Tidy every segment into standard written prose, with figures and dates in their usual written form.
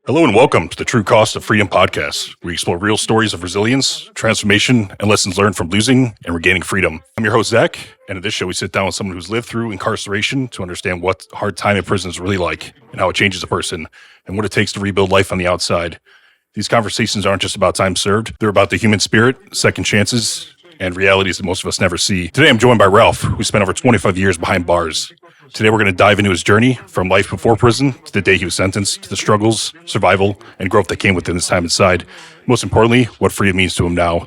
Hello and welcome to the True Cost of Freedom podcast. We explore real stories of resilience, transformation, and lessons learned from losing and regaining freedom. I'm your host, Zach, and in this show, we sit down with someone who's lived through incarceration to understand what hard time in prison is really like and how it changes a person and what it takes to rebuild life on the outside. These conversations aren't just about time served. They're about the human spirit, second chances, and realities that most of us never see. Today, I'm joined by Ralph, who spent over 25 years behind bars. Today, we're going to dive into his journey from life before prison to the day he was sentenced, to the struggles, survival, and growth that came within his time inside. Most importantly, what freedom means to him now.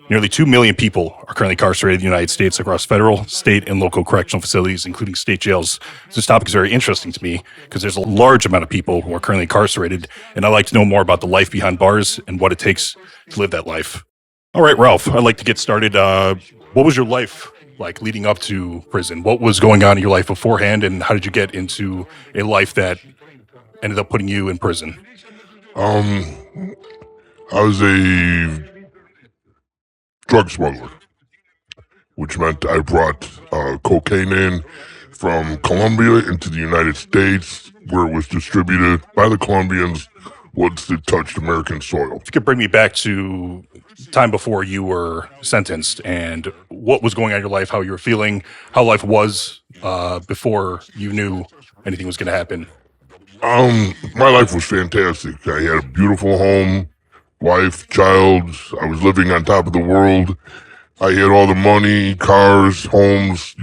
Nearly 2 million people are currently incarcerated in the United States across federal, state, and local correctional facilities, including state jails. This topic is very interesting to me because there's a large amount of people who are currently incarcerated, and I'd like to know more about the life behind bars and what it takes to live that life. All right, Ralph, I'd like to get started. What was your life like leading up to prison? What was going on in your life beforehand, and how did you get into a life that ended up putting you in prison? I was a drug smuggler, which meant I brought cocaine in from Colombia into the United States, where it was distributed by the Colombians once it touched American soil. If you could bring me back to time before you were sentenced and what was going on in your life, how you were feeling, how life was before you knew anything was going to happen. My life was fantastic. I had a beautiful home, wife, child. I was living on top of the world. I had all the money, cars, homes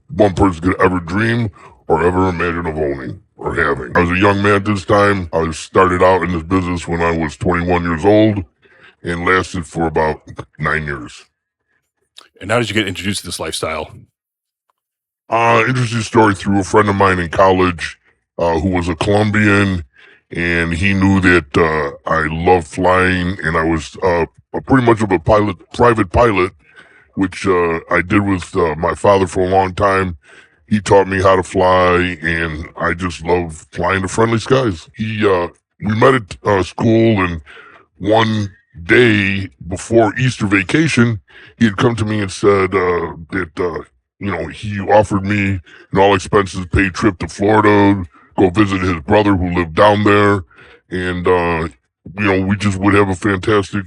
one person could ever dream or ever imagine of owning or having. I was a young man at this time. I started out in this business when I was 21 years old and lasted for about 9 years. And how did you get introduced to this lifestyle? Interesting story through a friend of mine in college who was a Colombian, and he knew that I loved flying, and I was pretty much of a private pilot, which I did with my father for a long time. He taught me how to fly, and I just love flying to friendly skies. We met at school, and one day before Easter vacation, he had come to me and said that he offered me an all expenses paid trip to Florida, go visit his brother who lived down there, and we just would have a fantastic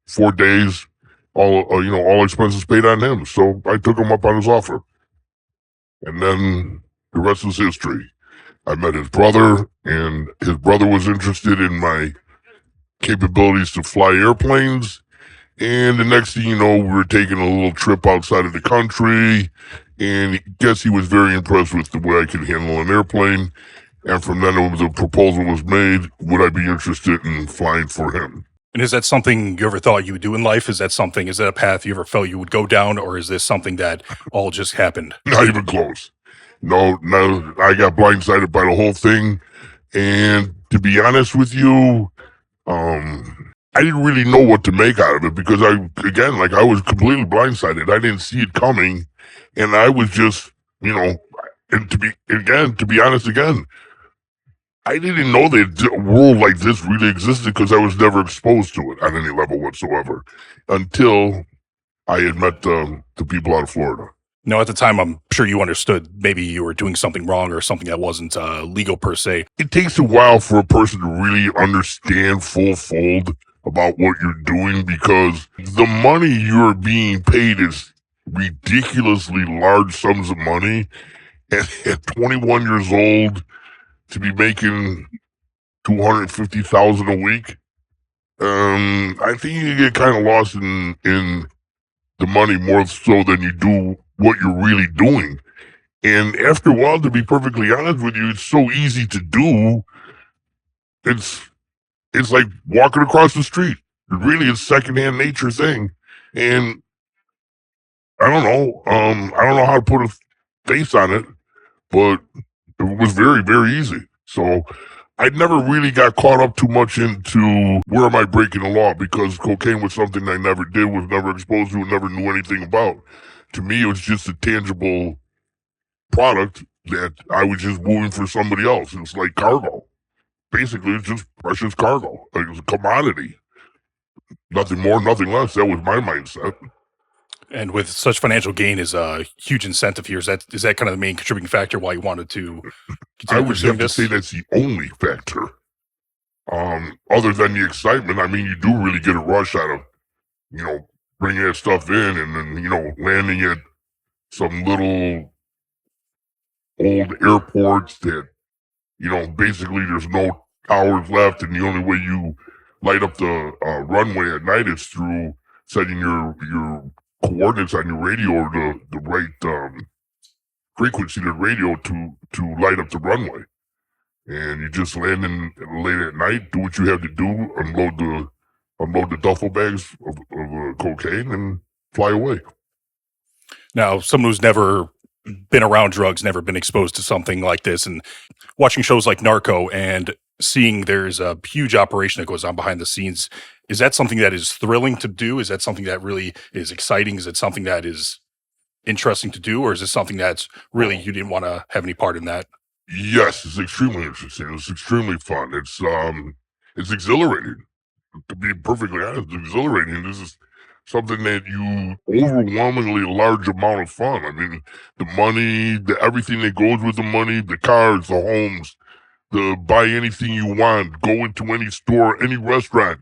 4 days, all expenses paid on him. So I took him up on his offer, and then the rest is history. I met his brother, and his brother was interested in my capabilities to fly airplanes. And the next thing you know, we were taking a little trip outside of the country, and I guess he was very impressed with the way I could handle an airplane. And from then the proposal was made, would I be interested in flying for him? And is that something you ever thought you would do in life? Is that a path you ever felt you would go down, or is this something that all just happened? Not even close. No, I got blindsided by the whole thing. And to be honest with you, I didn't really know what to make out of it because I was completely blindsided. I didn't see it coming, and I was just, and to be honest again, I didn't know that a world like this really existed because I was never exposed to it on any level whatsoever until I had met the people out of Florida. At the time, I'm sure you understood maybe you were doing something wrong or something that wasn't legal per se. It takes a while for a person to really understand full fold about what you're doing because the money you're being paid is ridiculously large sums of money. And at 21 years old, to be making $250,000 a week, I think you get kind of lost in the money more so than you do what you're really doing. And after a while, to be perfectly honest with you, it's so easy to do. It's like walking across the street. It really is secondhand nature thing. And I don't know. I don't know how to put a face on it, but it was very, very easy. So I never really got caught up too much into where am I breaking the law because cocaine was something I never did, was never exposed to, and never knew anything about. To me, it was just a tangible product that I was just moving for somebody else. It's like cargo. Basically, it's just precious cargo. Like it was a commodity. Nothing more, nothing less. That was my mindset. And with such financial gain is a huge incentive here. Is that kind of the main contributing factor why you wanted to I continue would pursuing have to this? say that's the only factor. Other than the excitement, I mean, you do really get a rush out of, you know, bringing that stuff in and then, landing at some little old airports that, basically there's no towers left, and the only way you light up the runway at night is through setting your coordinates on your radio or the right frequency to the radio to light up the runway. And you just land in late at night, do what you have to do, unload the duffel bags of cocaine, and fly away. Now, someone who's never been around drugs, never been exposed to something like this, and watching shows like Narco and seeing there's a huge operation that goes on behind the scenes, is that something that is thrilling to do? Is that something that really is exciting? Is it something that is interesting to do? Or is it something that's really you didn't want to have any part in that? Yes, it's extremely interesting. It's extremely fun. It's exhilarating. To be perfectly honest, it's exhilarating. This is something that you overwhelmingly large amount of fun. I mean, the money, the everything that goes with the money, the cars, the homes, the buy anything you want, go into any store, any restaurant,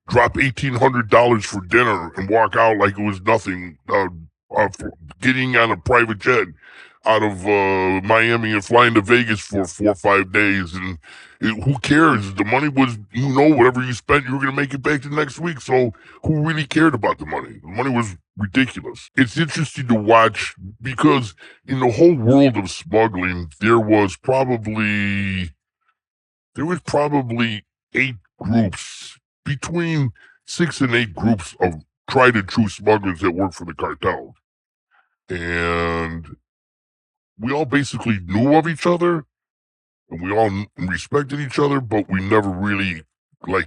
drop $1,800 for dinner and walk out like it was nothing. For getting on a private jet out of Miami and flying to Vegas for 4 or 5 days, and who cares? The money was, whatever you spent, you were going to make it back the next week. So who really cared about the money? The money was ridiculous. It's interesting to watch because in the whole world of smuggling, there was probably 8 groups, between 6 and 8 groups of tried and true smugglers that work for the cartel. And we all basically knew of each other and we all respected each other, but we never really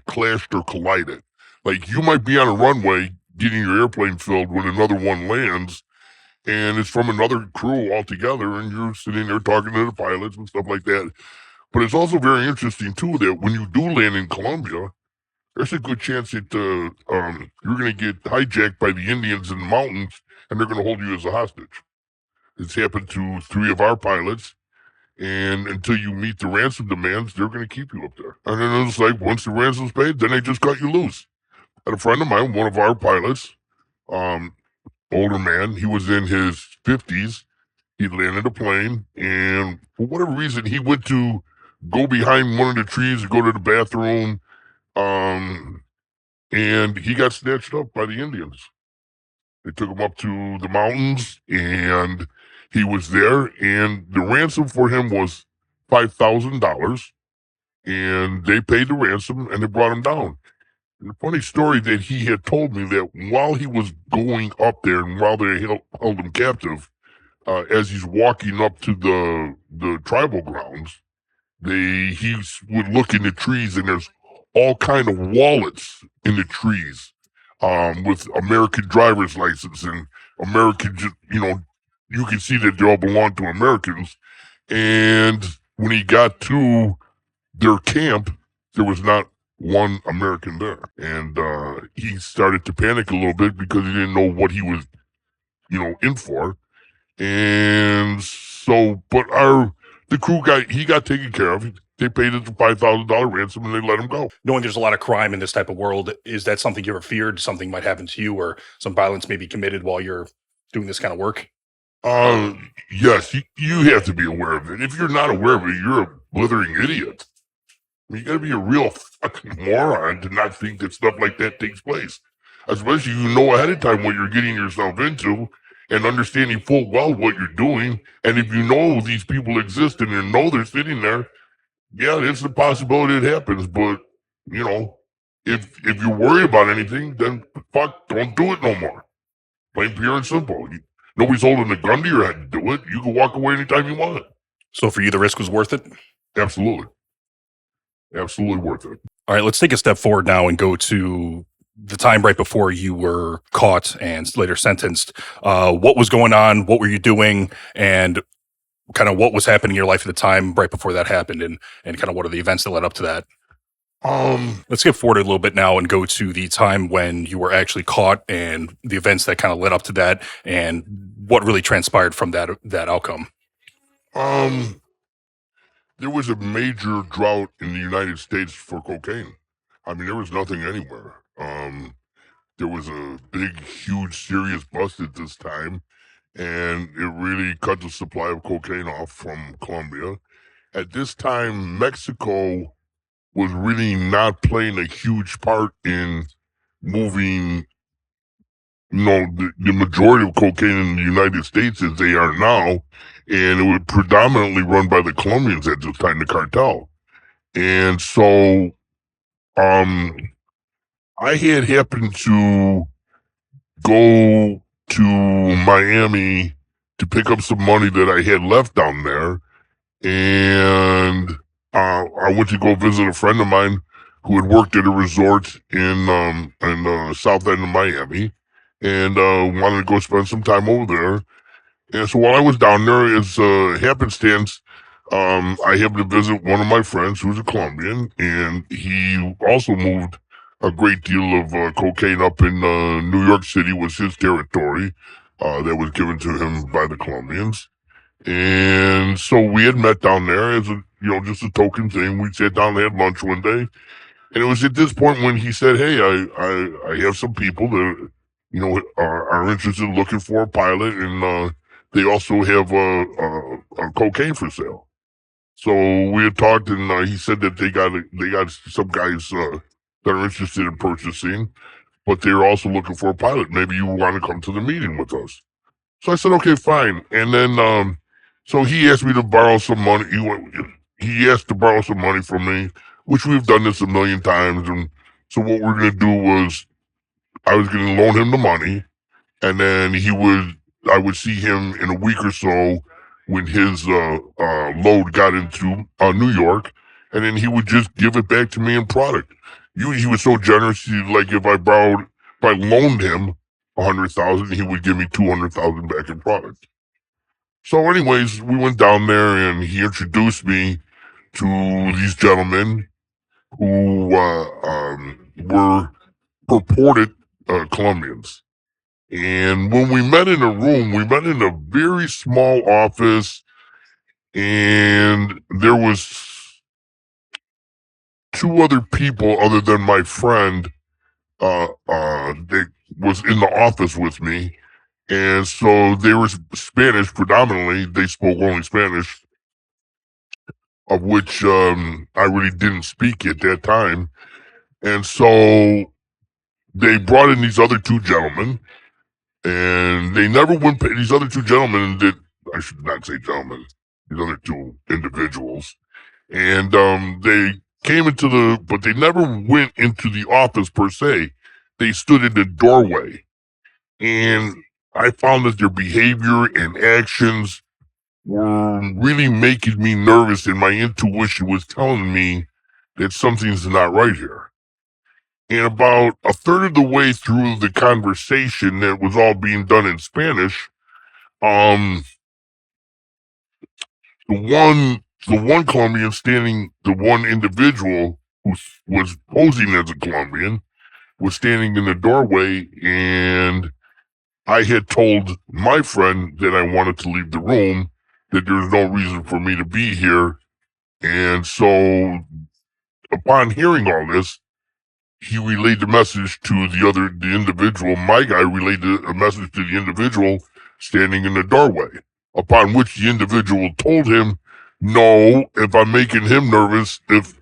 clashed or collided. Like, you might be on a runway getting your airplane filled when another one lands, and it's from another crew altogether, and you're sitting there talking to the pilots and stuff like that. But it's also very interesting too that when you do land in Colombia, there's a good chance that you're going to get hijacked by the Indians in the mountains, and they're going to hold you as a hostage. It's happened to 3 of our pilots, and until you meet the ransom demands, they're going to keep you up there. And then it's like, once the ransom's paid, then they just cut you loose. I had a friend of mine, one of our pilots, older man, he was in his 50s. He landed a plane, and for whatever reason, he went to go behind one of the trees and go to the bathroom, and he got snatched up by the Indians. They took him up to the mountains, and he was there, and the ransom for him was $5,000, and they paid the ransom, and they brought him down. And the funny story that he had told me that while he was going up there and while they held him captive, as he's walking up to the tribal grounds, he would look in the trees, and there's all kind of wallets in the trees, with American driver's license and American, you can see that they all belong to Americans. And when he got to their camp, there was not one American there. And he started to panic a little bit because he didn't know what he was, in for. And so, but the crew he got taken care of. They paid him the $5,000 ransom and they let him go. Knowing there's a lot of crime in this type of world, is that something you ever feared something might happen to you or some violence may be committed while you're doing this kind of work? Yes, you have to be aware of it. If you're not aware of it, you're a blithering idiot. I mean, you gotta be a real fucking moron to not think that stuff like that takes place. Especially you know ahead of time what you're getting yourself into and understanding full well what you're doing. And if you know these people exist and you know they're sitting there, yeah, it's a possibility it happens. But, if you're worried about anything, then fuck, don't do it no more. Plain, pure, and simple. Nobody's holding a gun to your head to do it. You can walk away anytime you want. So for you, the risk was worth it? Absolutely. Absolutely worth it. All right, let's take a step forward now and go to the time right before you were caught and later sentenced. What was going on? What were you doing? And kind of what was happening in your life at the time right before that happened? And kind of what are the events that led up to that? Let's get forward a little bit now and go to the time when you were actually caught and the events that kind of led up to that and what really transpired from that outcome. there was a major drought in the United States for cocaine. I mean, there was nothing anywhere. There was a big, huge, serious bust at this time, and it really cut the supply of cocaine off from Colombia. At this time, Mexico was really not playing a huge part in moving, the majority of cocaine in the United States as they are now, and it was predominantly run by the Colombians at this time, the cartel. And so, um, I had happened to go to Miami to pick up some money that I had left down there, and I went to go visit a friend of mine who had worked at a resort in south end of Miami, and wanted to go spend some time over there. And so while I was down there, as happenstance, I happened to visit one of my friends who's a Colombian, and he also moved a great deal of cocaine up in New York City, was his territory that was given to him by the Colombians. And so we had met down there as just a token thing. We sat down and had lunch one day, and it was at this point when he said, "Hey, I have some people that are interested in looking for a pilot, and they also have cocaine for sale." So we had talked, and he said that they got some guys that are interested in purchasing, but they're also looking for a pilot. Maybe you want to come to the meeting with us. So I said, okay, fine. And then, so he asked me to borrow some money. He asked to borrow some money from me, which we've done this a million times. And so what we're going to do was I was going to loan him the money, and then I would see him in a week or so when his load got into New York, and then he would just give it back to me in product. He was so generous. If I loaned him 100,000, he would give me 200,000 back in product. So, anyways, we went down there, and he introduced me to these gentlemen who were purported Colombians. And when we met in a room, we met in a very small office, and there was two other people other than my friend that was in the office with me. And so they were Spanish predominantly. They spoke only Spanish, of which I really didn't speak at that time. And so they brought in these other two gentlemen, and they never went. These other two gentlemen did. I should not say gentlemen. These other two individuals, and they came but they never went into the office per se. They stood in the doorway, and I found that their behavior and actions were really making me nervous, and my intuition was telling me that something's not right here. And about a third of the way through the conversation that was all being done in Spanish, um, the one Colombian the one individual who was posing as a Colombian was standing in the doorway, and I had told my friend that I wanted to leave the room, that there's no reason for me to be here. And so upon hearing all this, he relayed the message to the individual. My guy relayed a message to the individual standing in the doorway, upon which the individual told him, no, if I'm making him nervous, if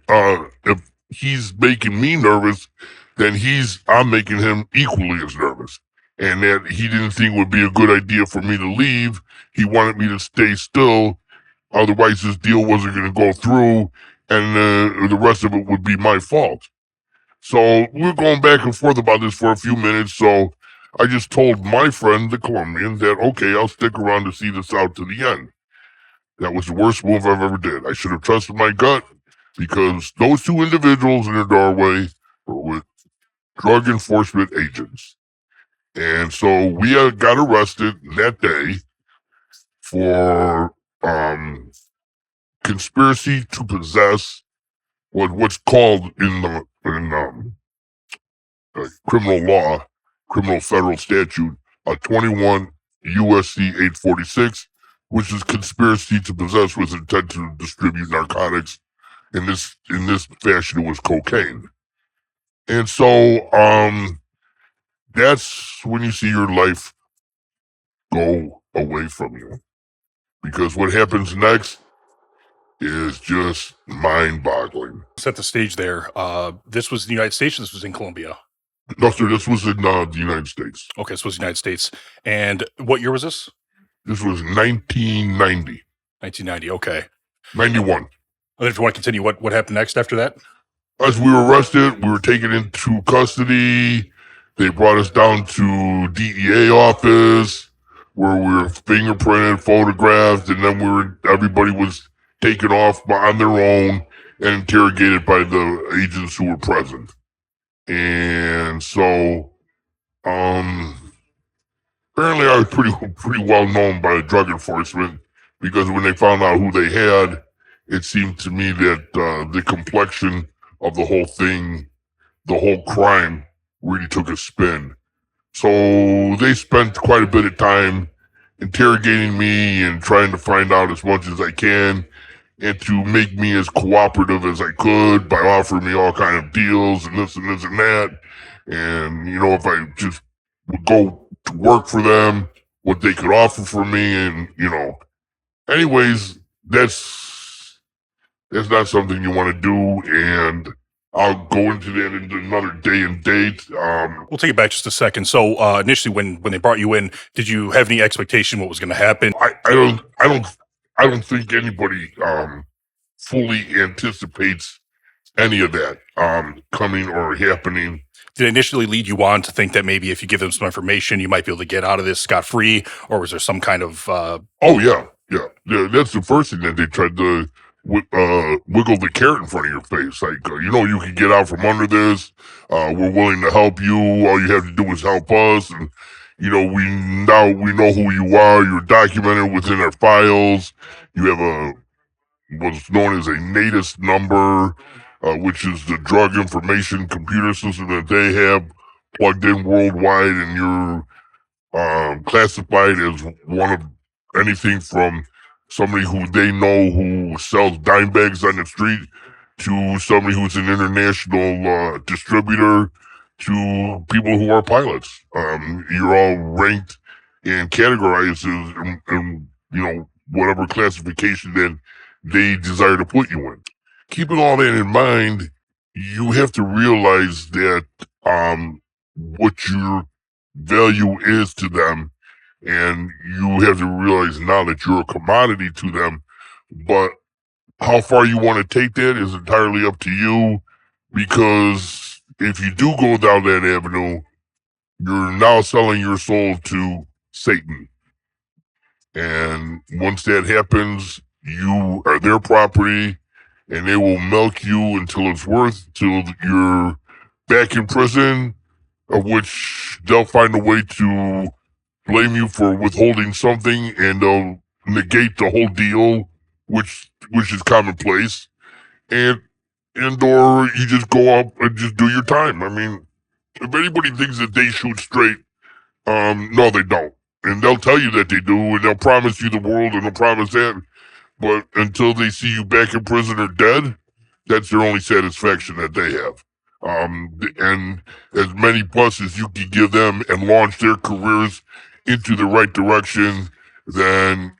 he's making me nervous, then I'm making him equally as nervous. And that he didn't think it would be a good idea for me to leave. He wanted me to stay still. Otherwise, this deal wasn't going to go through, and the rest of it would be my fault. So we were going back and forth about this for a few minutes. So I just told my friend, the Colombian, that, okay, I'll stick around to see this out to the end. That was the worst move I've ever did. I should have trusted my gut, because those two individuals in the doorway were with drug enforcement agents. And so we got arrested that day for conspiracy to possess what's called in criminal law, criminal federal statute, 21 USC 846, which is conspiracy to possess with intent to distribute narcotics. In this fashion, it was cocaine. And so that's when you see your life go away from you. Because what happens next is just mind-boggling. Set the stage there. This was the United States. This was in Colombia. No, sir, this was in the United States. Okay, so it was the United States. And what year was this? This was 1990. 1990. Okay. 91. And then if you want to continue, what happened next after that? As we were arrested, we were taken into custody. They brought us down to DEA office where we were fingerprinted, photographed, and then everybody was taken off on their own and interrogated by the agents who were present. And so, apparently I was pretty well known by the drug enforcement because when they found out who they had, it seemed to me that the complexion of the whole thing, the whole crime, really took a spin. So they spent quite a bit of time interrogating me and trying to find out as much as I can and to make me as cooperative as I could by offering me all kind of deals and this and this and that. And, if I just would go to work for them, what they could offer for me. And, anyways, that's not something you want to do. And I'll go into that in another day and date. We'll take it back just a second. So initially, when they brought you in, did you have any expectation what was going to happen? I don't think anybody fully anticipates any of that coming or happening. Did it initially lead you on to think that maybe if you give them some information, you might be able to get out of this scot-free, or was there some kind of? Oh yeah. That's the first thing that they tried to wiggle the carrot in front of your face. Like, you can get out from under this. We're willing to help you. All you have to do is help us. And, we know who you are. You're documented within our files. You have what's known as a NATIS number, which is the drug information computer system that they have plugged in worldwide. And you're classified as one of anything from somebody who they know who sells dime bags on the street to somebody who's an international distributor to people who are pilots. You're all ranked and categorized in whatever classification that they desire to put you in. Keeping all that in mind, you have to realize that what your value is to them, and you have to realize now that you're a commodity to them. But how far you want to take that is entirely up to you, because if you do go down that avenue, you're now selling your soul to Satan. And once that happens, you are their property, and they will milk you until you're back in prison, of which they'll find a way to blame you for withholding something, and they'll negate the whole deal, which is commonplace, and or you just go up and just do your time. I mean, if anybody thinks that they shoot straight, no, they don't, and they'll tell you that they do, and they'll promise you the world, and they'll promise that, but until they see you back in prison or dead, that's their only satisfaction that they have. And as many plus as you can give them and launch their careers into the right direction, then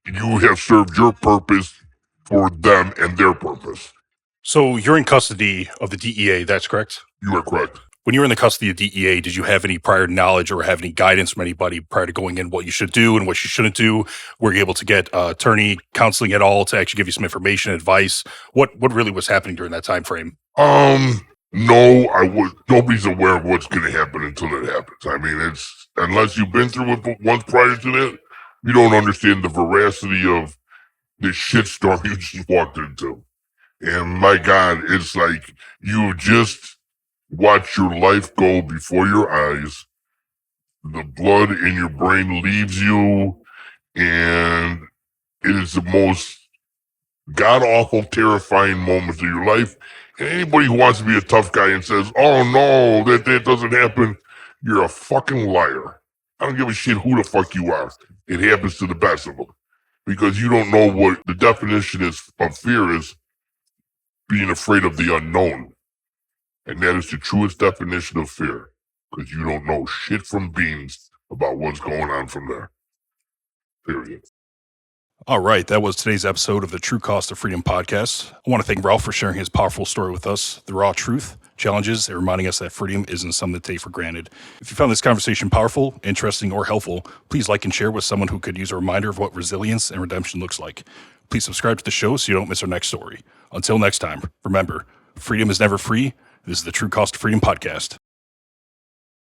you have served your purpose for them and their purpose. So you're in custody of the DEA, that's correct? You are correct. When you were in the custody of DEA, did you have any prior knowledge or have any guidance from anybody prior to going in what you should do and what you shouldn't do? Were you able to get attorney counseling at all to actually give you some information, advice? What really was happening during that time frame? No, nobody's aware of what's going to happen until it happens. I mean, it's unless you've been through it once prior to that, you don't understand the veracity of the shitstorm you just walked into. And my God, it's like you just watch your life go before your eyes. The blood in your brain leaves you, and it is the most god-awful, terrifying moments of your life. And anybody who wants to be a tough guy and says, oh no, that doesn't happen, you're a fucking liar. I don't give a shit who the fuck you are. It happens to the best of them. because you don't know what the definition is of fear is being afraid of the unknown. And that is the truest definition of fear, because you don't know shit from beans about what's going on from there. Period. All right, that was today's episode of the True Cost of Freedom podcast. I want to thank Ralph for sharing his powerful story with us, the raw truth, challenges, and reminding us that freedom isn't something to take for granted. If you found this conversation powerful, interesting, or helpful, please like and share with someone who could use a reminder of what resilience and redemption looks like. Please subscribe to the show so you don't miss our next story. Until next time, remember, freedom is never free. This is the True Cost of Freedom podcast.